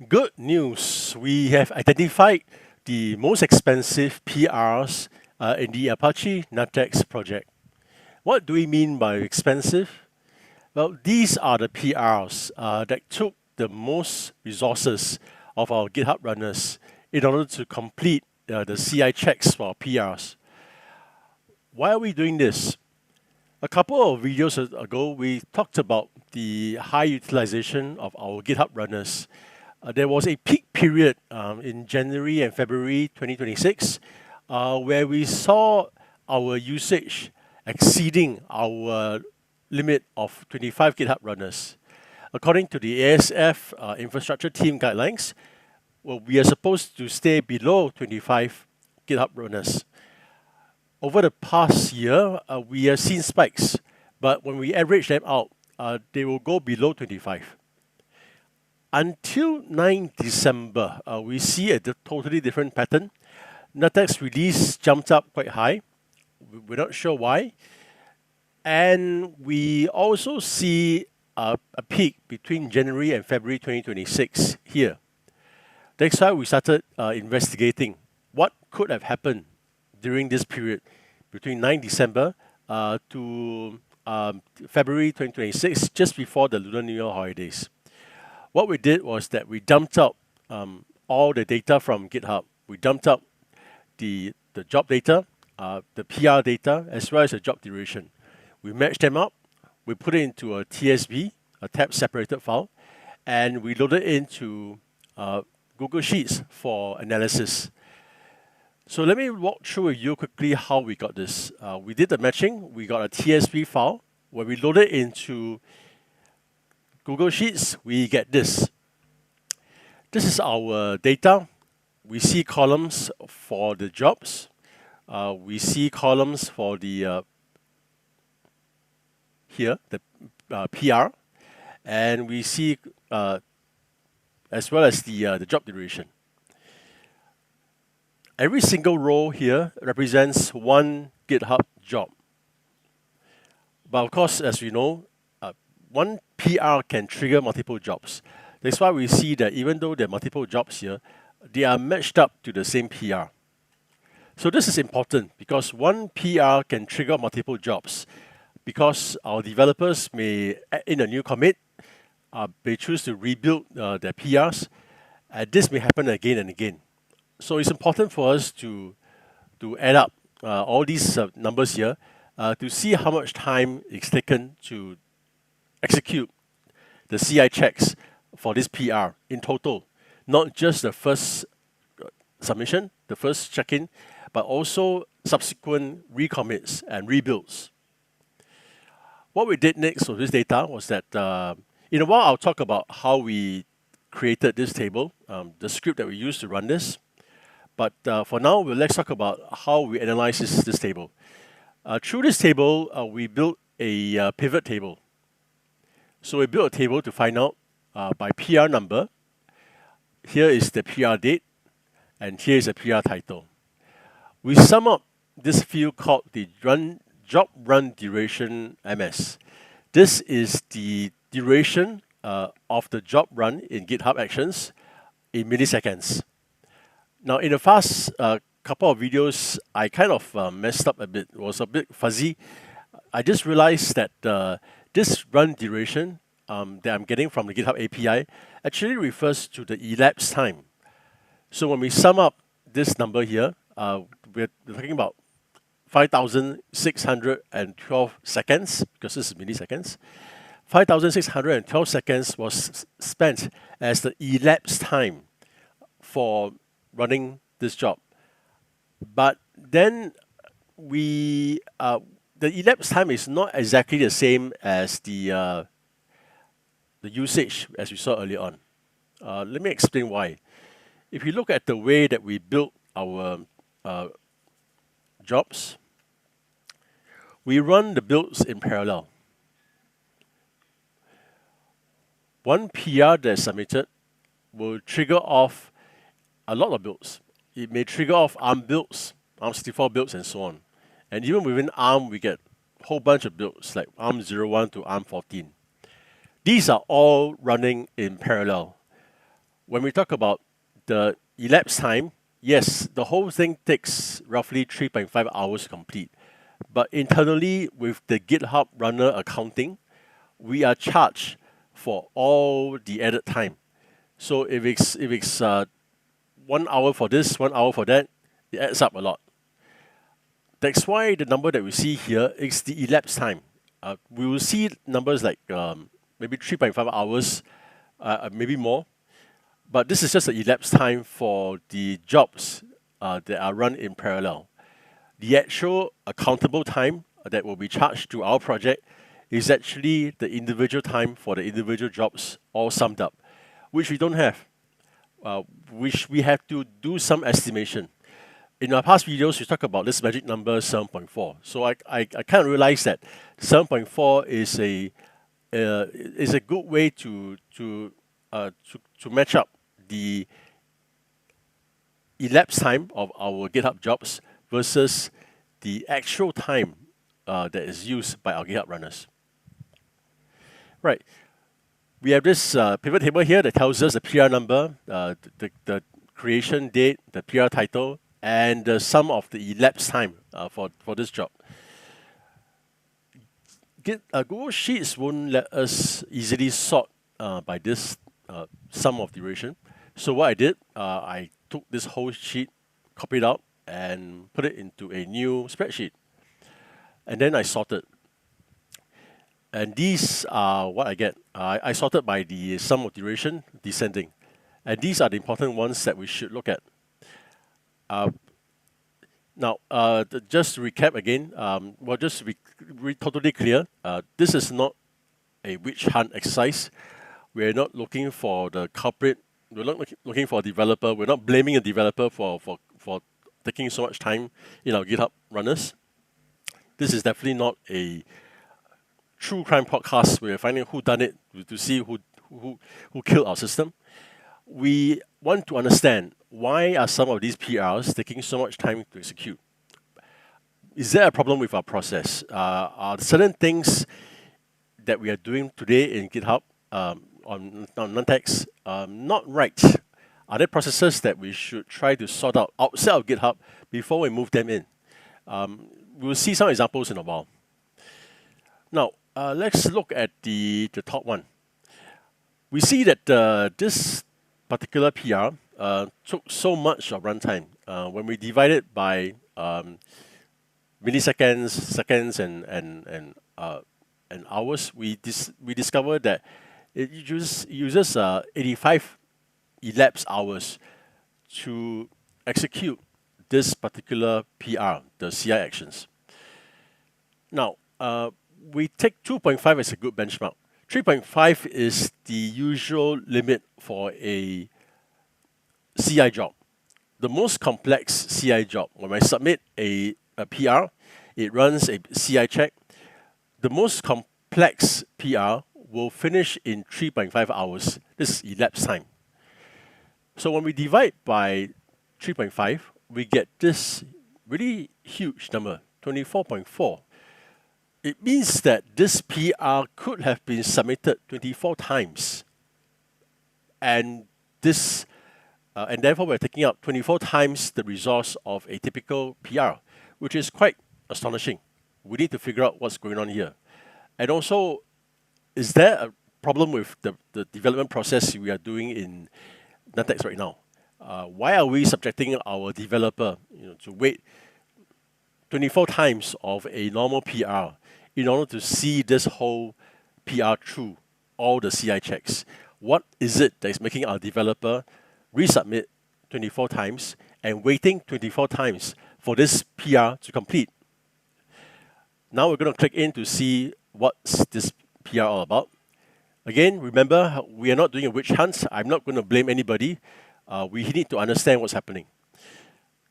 Good news. We have identified the most expensive PRs in the Apache NuttX project. What do we mean by expensive? Well, these are the PRs that took the most resources of our GitHub runners in order to complete the CI checks for our PRs. Why are we doing this? A couple of videos ago, we talked about the high utilization of our GitHub runners. There was a peak period in January and February 2026 where we saw our usage exceeding our limit of 25 GitHub runners. According to the ASF infrastructure team guidelines, well, we are supposed to stay below 25 GitHub runners. Over the past year, we have seen spikes, but when we average them out, they will go below 25. Until 9 December, we see a totally different pattern. NuttX release jumped up quite high. We're not sure why. And we also see a peak between January and February 2026 here. That's why we started investigating what could have happened during this period between 9 December to February 2026, just before the Lunar New Year holidays. What we did was that we dumped out all the data from GitHub. We dumped out the job data, the PR data, as well as the job duration. We matched them up. We put it into a TSV, a tab separated file, and we loaded it into Google Sheets for analysis. So let me walk through with you quickly how we got this. We did the matching. We got a TSV file. When we load it into Google Sheets, we get this. This is our data. We see columns for the jobs. We see columns for the here, the PR, and we see as well as the job duration. Every single row here represents one GitHub job. But of course, as we know, one PR can trigger multiple jobs. That's why we see that even though there are multiple jobs here, they are matched up to the same PR. So this is important because one PR can trigger multiple jobs because our developers may add in a new commit, they choose to rebuild their PRs, and this may happen again and again. So it's important for us to add up all these numbers here to see how much time it's taken to execute the CI checks for this PR in total, not just the first submission, the first check-in, but also subsequent recommits and rebuilds. What we did next with this data was that in a while I'll talk about how we created this table, the script that we used to run this. But for now, let's talk about how we analyze this table. Through this table, we built a pivot table. So we built a table to find out by PR number. Here is the PR date, and here is the PR title. We sum up this field called the job run duration MS. This is the duration of the job run in GitHub Actions in milliseconds. Now, in the past couple of videos, I kind of messed up a bit. It was a bit fuzzy. I just realized that this run duration that I'm getting from the GitHub API actually refers to the elapsed time. So when we sum up this number here, we're talking about 5,612 seconds, because this is milliseconds. 5,612 seconds was spent as the elapsed time for running this job. But then the elapsed time is not exactly the same as the usage as we saw earlier on. Let me explain why. If you look at the way that we built our jobs, we run the builds in parallel. One PR that's submitted will trigger off a lot of builds. It may trigger off ARM builds, ARM64 builds, and so on. And even within ARM, we get a whole bunch of builds, like ARM01 to ARM14. These are all running in parallel. when we talk about the elapsed time, yes, the whole thing takes roughly 3.5 hours to complete. But internally, with the GitHub Runner accounting, we are charged for all the added time. So if it's 1 hour for this, 1 hour for that, it adds up a lot. That's why the number that we see here is the elapsed time. We will see numbers like maybe 3.5 hours, maybe more. But this is just the elapsed time for the jobs that are run in parallel. The actual accountable time that will be charged to our project is actually the individual time for the individual jobs all summed up, which we don't have, which we have to do some estimation. In our past videos, we talk about this magic number 7.4. So I kind of realized that 7.4 is a good way to match up the elapsed time of our GitHub jobs versus the actual time that is used by our GitHub runners. Right. We have this pivot table here that tells us the PR number, the creation date, the PR title, and the sum of the elapsed time for this job. Google Sheets won't let us easily sort by this sum of duration. So what I did, I took this whole sheet, copied out, and put it into a new spreadsheet. And then I sorted. And these are what I get. I sorted by the sum of duration, descending. And these are the important ones that we should look at. Now, just to recap again, well, just to be totally clear, this is not a witch hunt exercise. We're not looking for the culprit. We're not looking for a developer. We're not blaming a developer for taking so much time in our GitHub runners. This is definitely not a true crime podcast. We're finding who done it to see who killed our system. We want to understand why are some of these PRs taking so much time to execute. Is there a problem with our process? Are certain things that we are doing today in GitHub on NuttX not right? Are there processes that we should try to sort out outside of GitHub before we move them in? We'll see some examples in a while. Now, let's look at the top one. We see that this particular PR took so much of runtime. When we divide it by milliseconds, seconds, and hours, we discover that it uses 85 elapsed hours to execute this particular PR, the CI actions. Now, we take 2.5 as a good benchmark. 3.5 is the usual limit for a CI job. The most complex CI job, when I submit a PR, it runs a CI check. The most complex PR will finish in 3.5 hours. This is elapsed time. So when we divide by 3.5, we get this really huge number, 24.4. It means that this PR could have been submitted 24 times. And therefore we're taking up 24 times the resource of a typical PR, which is quite astonishing. We need to figure out what's going on here. And also, is there a problem with the development process we are doing in NuttX right now? Why are we subjecting our developer to wait 24 times of a normal PR in order to see this whole PR through all the CI checks? What is it that is making our developer resubmit 24 times and waiting 24 times for this PR to complete? Now we're going to click in to see what's this PR all about. Again, remember, we are not doing a witch hunt. I'm not going to blame anybody. We need to understand what's happening.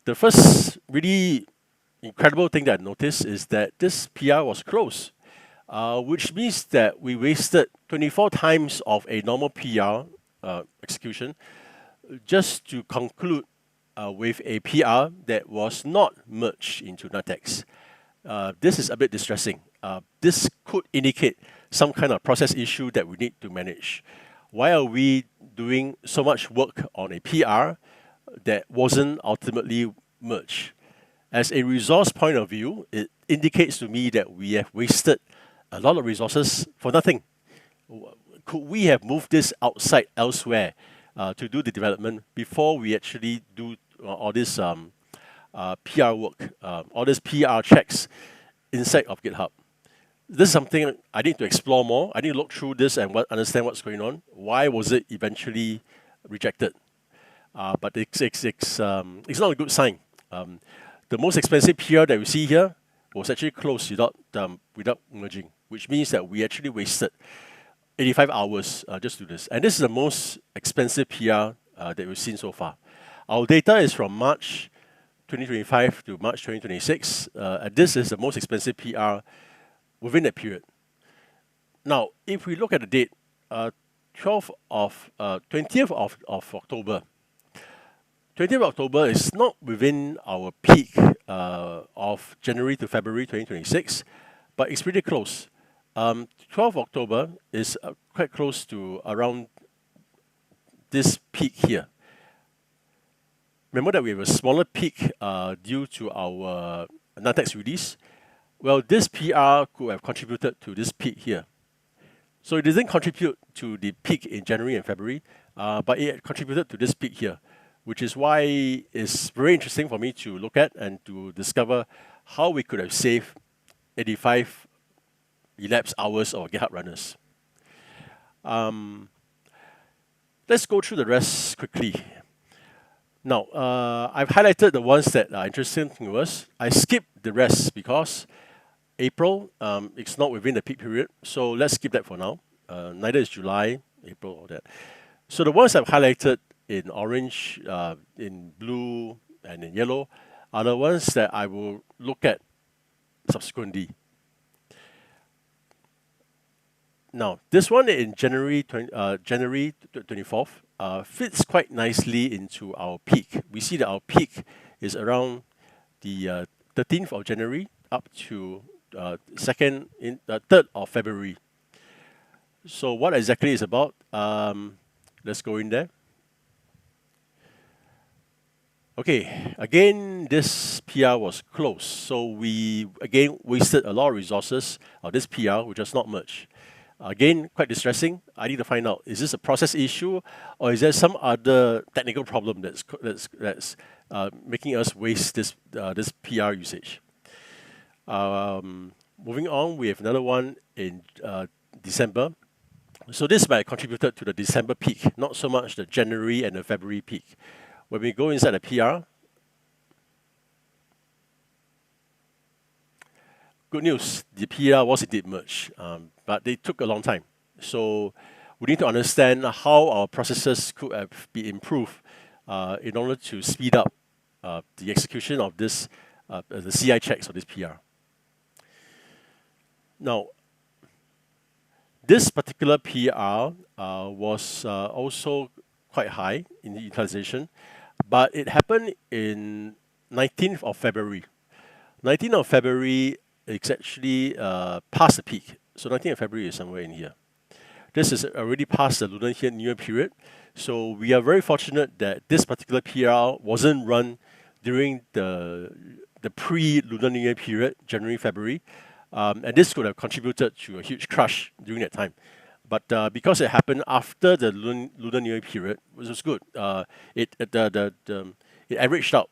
The first really incredible thing that I noticed is that this PR was closed, which means that we wasted 24 times of a normal PR execution just to conclude with a PR that was not merged into NuttX. This is a bit distressing. This could indicate some kind of process issue that we need to manage. why are we doing so much work on a PR that wasn't ultimately merged? As a resource point of view, it indicates to me that we have wasted a lot of resources for nothing. Could we have moved this outside elsewhere to do the development before we actually do all this PR work, all these PR checks inside of GitHub? This is something I need to explore more. I need to look through this and understand what's going on. Why was it eventually rejected? But it's not a good sign. The most expensive PR that we see here was actually closed without merging, which means that we actually wasted 85 hours just to do this. And this is the most expensive PR that we've seen so far. Our data is from March 2025 to March 2026, and this is the most expensive PR within that period. Now, if we look at the date, 20th of October. 20th of October is not within our peak of January to February 2026, but it's pretty close. 12th October is quite close to around this peak here. Remember that we have a smaller peak due to our NuttX release. Well, this PR could have contributed to this peak here. So it didn't contribute to the peak in January and February, but it contributed to this peak here, which is why it's very interesting for me to look at and to discover how we could have saved 85 elapsed hours of GitHub runners. Let's go through the rest quickly. Now, I've highlighted the ones that are interesting to us. I skipped the rest because April, it's not within the peak period, so let's skip that for now. Neither is July, April, or that. So the ones I've highlighted in orange, in blue, and in yellow are the ones that I will look at subsequently. Now, this one in January 24th fits quite nicely into our peak. We see that our peak is around the 13th of January up to 3rd of February. So what exactly is about? Let's go in there. Okay, again, this PR was closed. So we, again, wasted a lot of resources on this PR, which was not much. Again, quite distressing. I need to find out, is this a process issue or is there some other technical problem that's making us waste this PR usage? Moving on, we have another one in December. So this might have contributed to the December peak, not so much the January and the February peak. When we go inside the PR, good news, the PR was indeed merged, but they took a long time. So we need to understand how our processes could have been improved in order to speed up the execution of this, the CI checks of this PR. Now, this particular PR was also quite high in the utilization, but it happened in 19th of February. 19th of February, it's actually past the peak. So 19th of February is somewhere in here. This is already past the Lunar New Year period. So we are very fortunate that this particular PR wasn't run during the pre-Lunar New Year period, January, February. And this could have contributed to a huge crash during that time. But because it happened after the Lunar New Year period, which was good, it averaged out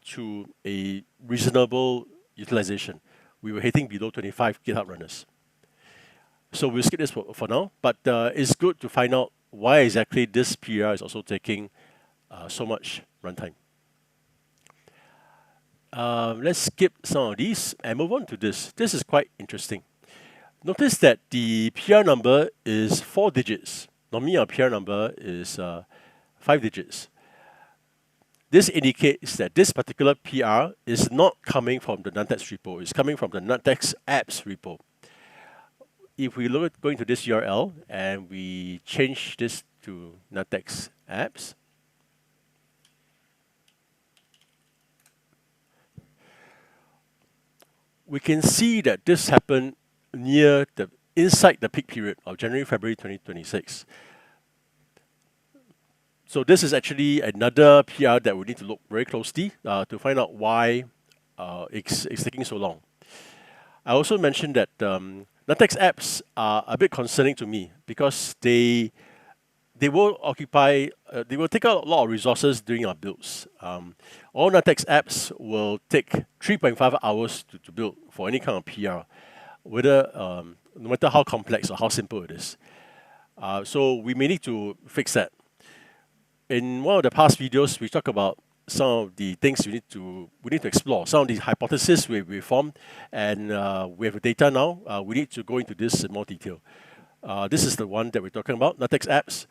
to a reasonable utilization. We were hitting below 25 GitHub runners. So we'll skip this for now, but it's good to find out why exactly this PR is also taking so much runtime. Let's skip some of these and move on to this. This is quite interesting. Notice that the PR number is 4 digits. Normally our PR number is 5 digits. This indicates that this particular PR is not coming from the NuttX repo. It's coming from the NuttX apps repo. If we look at going to this URL and we change this to NuttX apps, we can see that this happened inside the peak period of January, February 2026. So this is actually another PR that we need to look very closely to find out why it's taking so long. I also mentioned that NuttX apps are a bit concerning to me because they will occupy, they will take out a lot of resources during our builds. All NuttX apps will take 3.5 hours to build for any kind of PR, whether no matter how complex or how simple it is. So we may need to fix that. In one of the past videos, we talked about some of the things we need to explore, some of the hypotheses we formed, and we have the data now. We need to go into this in more detail. This is the one that we're talking about, NuttX apps.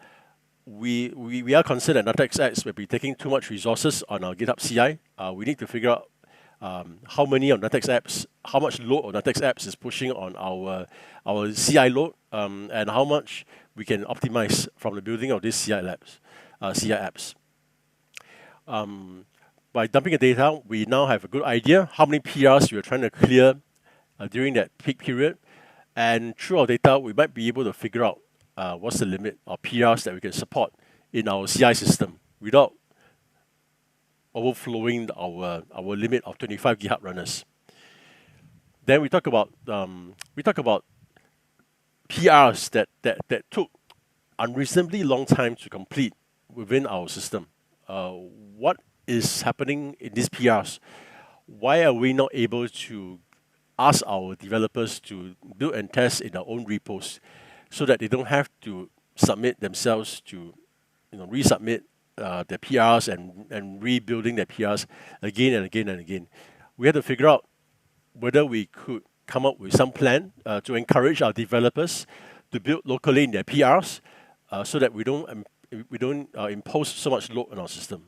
We are concerned that NuttX apps will be taking too much resources on our GitHub CI. We need to figure out how many of NuttX apps, how much load of NuttX apps is pushing on our CI load, and how much we can optimize from the building of these CI apps. By dumping the data, we now have a good idea how many PRs we are trying to clear during that peak period. And through our data, we might be able to figure out what's the limit of PRs that we can support in our CI system without overflowing our limit of 25 GitHub runners. Then we talk about PRs that took unreasonably long time to complete within our system. What is happening in these PRs? Why are we not able to ask our developers to build and test in their own repos so that they don't have to submit themselves to resubmit their PRs and rebuilding their PRs again and again and again? We had to figure out whether we could come up with some plan to encourage our developers to build locally in their PRs so that we don't impose so much load on our system.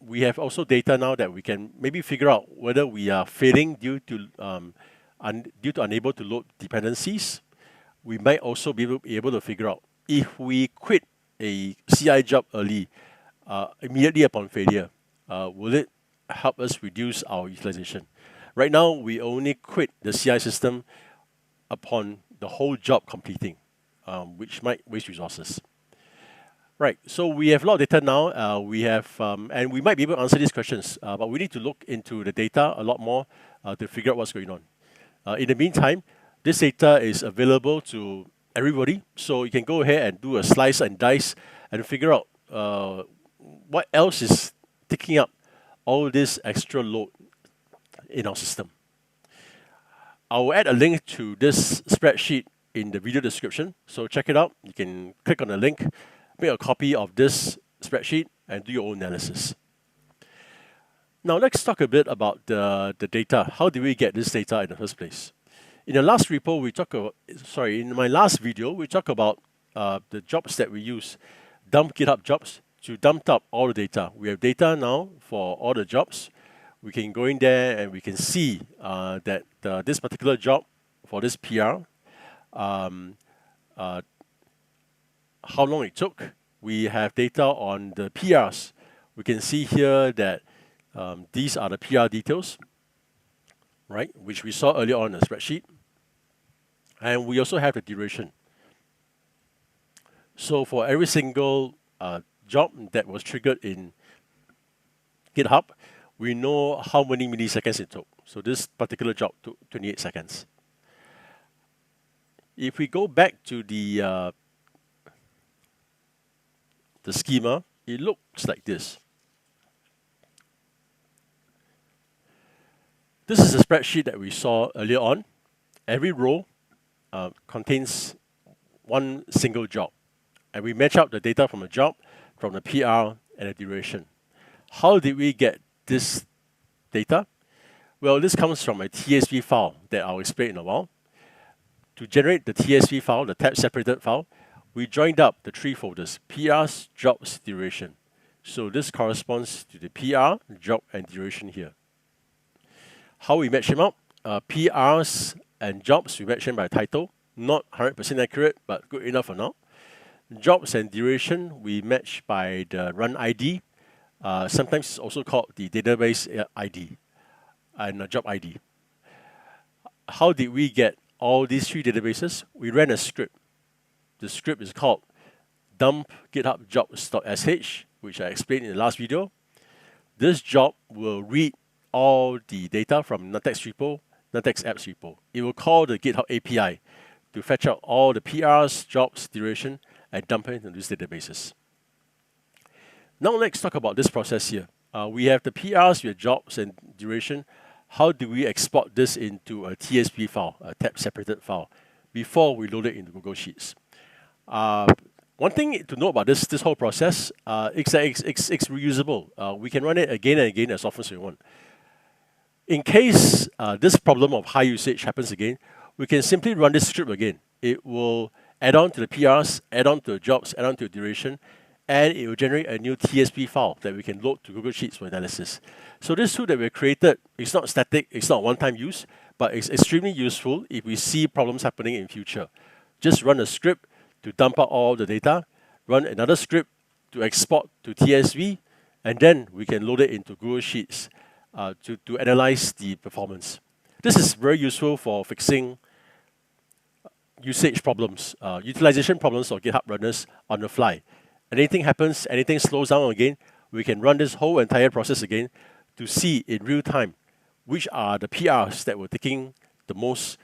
We have also data now that we can maybe figure out whether we are failing due to unable to load dependencies. We might also be able to figure out if we quit a CI job early, immediately upon failure, will it help us reduce our utilization? Right now, we only quit the CI system upon the whole job completing, which might waste resources. Right, so we have a lot of data now. And we might be able to answer these questions, but we need to look into the data a lot more to figure out what's going on. In the meantime, this data is available to everybody, so you can go ahead and do a slice and dice and figure out what else is taking up all this extra load in our system. I will add a link to this spreadsheet in the video description, so check it out. You can click on the link, make a copy of this spreadsheet, and do your own analysis. Now let's talk a bit about the data. How do we get this data in the first place? In the last repo, in my last video, we talked about the jobs that we use, dump GitHub jobs, to dump up all the data. We have data now for all the jobs. We can go in there and we can see that this particular job for this PR, how long it took. We have data on the PRs. We can see here that these are the PR details, right, which we saw earlier on in the spreadsheet. And we also have the duration. So for every single job that was triggered in GitHub, we know how many milliseconds it took. So this particular job took 28 seconds. If we go back to the schema, it looks like this. This is a spreadsheet that we saw earlier on. Every row contains one single job. And we match out the data from the job, from the PR, and the duration. How did we get this data? Well, this comes from a TSV file that I'll explain in a while. To generate the TSV file, the tab-separated file, we joined up the three folders, PRs, jobs, duration. So this corresponds to the PR, job, and duration here. How we match them up? PRs and jobs, we match them by title. Not 100% accurate, but good enough for now. Jobs and duration, we match by the run ID. Sometimes it's also called the database ID and a job ID. How did we get all these three databases? We ran a script. The script is called dump GitHub jobs.sh, which I explained in the last video. This job will read all the data from NuttX repo, NuttX apps repo. It will call the GitHub API to fetch out all the PRs, jobs, duration, and dump it into these databases. Now let's talk about this process here. We have the PRs, we have jobs and duration. How do we export this into a TSV file, a tab separated file, before we load it into Google Sheets? One thing to know about this whole process, it's reusable. We can run it again and again as often as we want. In case this problem of high usage happens again, we can simply run this script again. It will add on to the PRs, add on to the jobs, add on to the duration, and it will generate a new TSV file that we can load to Google Sheets for analysis. So this tool that we created, it's not static, it's not one-time use, but it's extremely useful if we see problems happening in future. Just run a script to dump out all the data, run another script to export to TSV, and then we can load it into Google Sheets to analyze the performance. This is very useful for fixing usage problems, utilization problems of GitHub runners on the fly. Anything happens, anything slows down again, we can run this whole entire process again to see in real time which are the PRs that were taking the most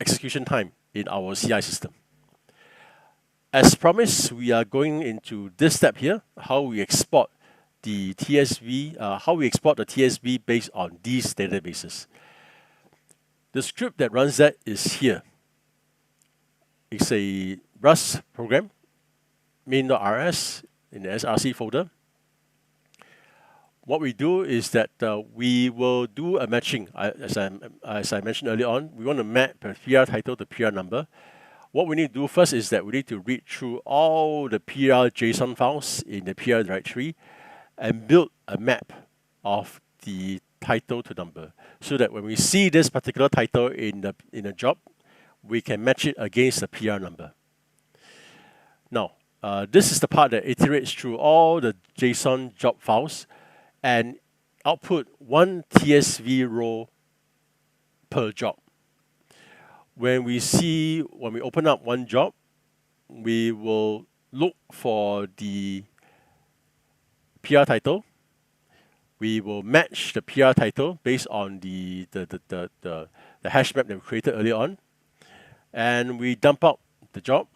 execution time in our CI system. As promised, we are going into this step here, how we export the TSV, based on these databases. The script that runs that is here. It's a Rust program, main.rs in the SRC folder. What we do is that we will do a matching. As I mentioned earlier on, we want to map a PR title to PR number. What we need to do first is that we need to read through all the PR JSON files in the PR directory and build a map of the title to number, so that when we see this particular title in a job, we can match it against the PR number. Now, this is the part that iterates through all the JSON job files and output one TSV row per job. When we open up one job, we will look for the PR title. We will match the PR title based on the hash map that we created earlier on. And we dump out the job,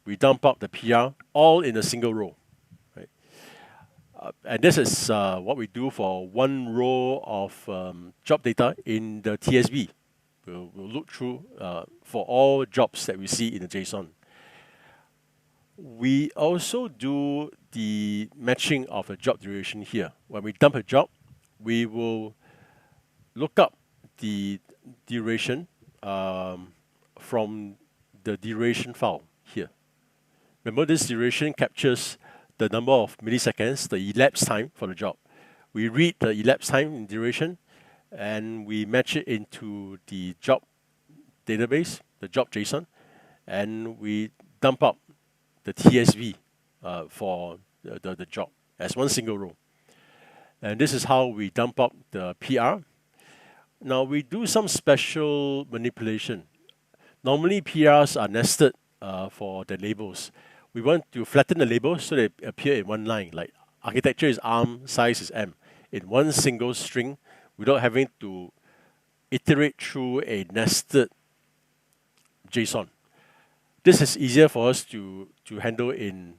we dump out the PR, all in a single row. Right? And this is what we do for one row of job data in the TSV. We'll look through for all jobs that we see in the JSON. We also do the matching of a job duration here. When we dump a job, we will look up the duration from the duration file here. Remember, this duration captures the number of milliseconds, the elapsed time for the job. We read the elapsed time in duration, and we match it into the job database, the job JSON, and we dump up the TSV for the job as one single row. And this is how we dump up the PR. Now we do some special manipulation. Normally PRs are nested for the labels. We want to flatten the labels so they appear in one line, like architecture is ARM, size is M, in one single string without having to iterate through a nested JSON. This is easier for us to handle in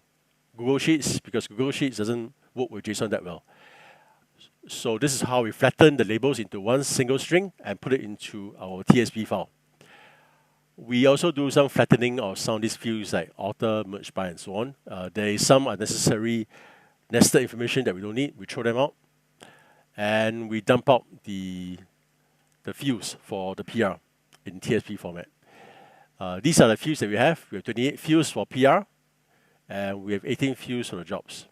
Google Sheets because Google Sheets doesn't work with JSON that well. So this is how we flatten the labels into one single string and put it into our TSV file. We also do some flattening of some of these fields like author, merge by, and so on. There is some unnecessary nested information that we don't need. We throw them out. And we dump out the fields for the PR in TSV format. These are the fields that we have. We have 28 fields for PR, and we have 18 fields for the jobs.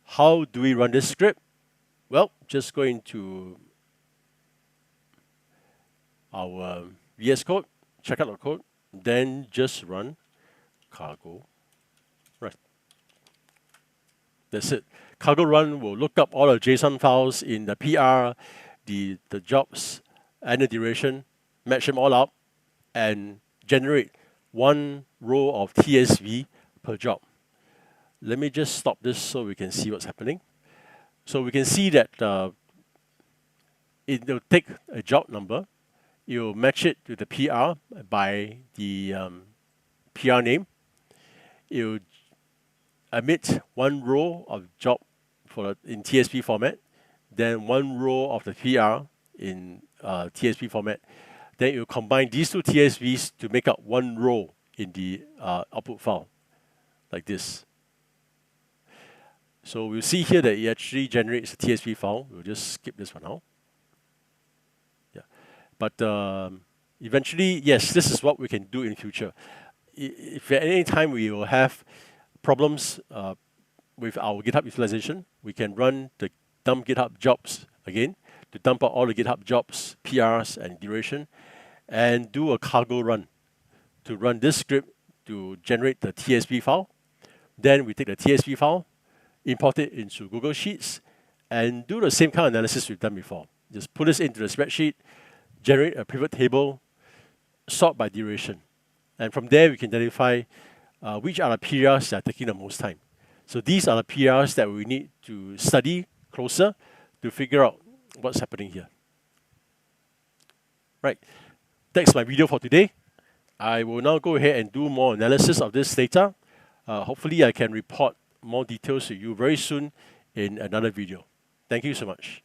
How do we run this script? Well, just go into our VS Code, check out our code, then just run cargo run. That's it. Cargo run will look up all the JSON files in the PR, the jobs, and the duration, match them all up, and generate one row of TSV per job. Let me just stop this so we can see what's happening. So we can see that it will take a job number, it will match it to the PR by the PR name. It will emit one row of job in TSP format, then one row of the PR in TSP format. Then it will combine these two TSVs to make up one row in the output file, like this. So we'll see here that it actually generates a TSP file. We'll just skip this for now. Yeah, but eventually, yes, this is what we can do in future. If at any time we will have problems with our GitHub utilization, we can run the dump GitHub jobs again to dump out all the GitHub jobs, PRs, and duration, and do a cargo run to run this script to generate the TSP file. Then we take the TSP file, import it into Google Sheets, and do the same kind of analysis we've done before. Just put this into the spreadsheet, generate a pivot table, sort by duration. And from there, we can identify which are the PRs that are taking the most time. So these are the PRs that we need to study closer to figure out what's happening here. Right, that's my video for today. I will now go ahead and do more analysis of this data. Hopefully I can report more details to you very soon in another video. Thank you so much.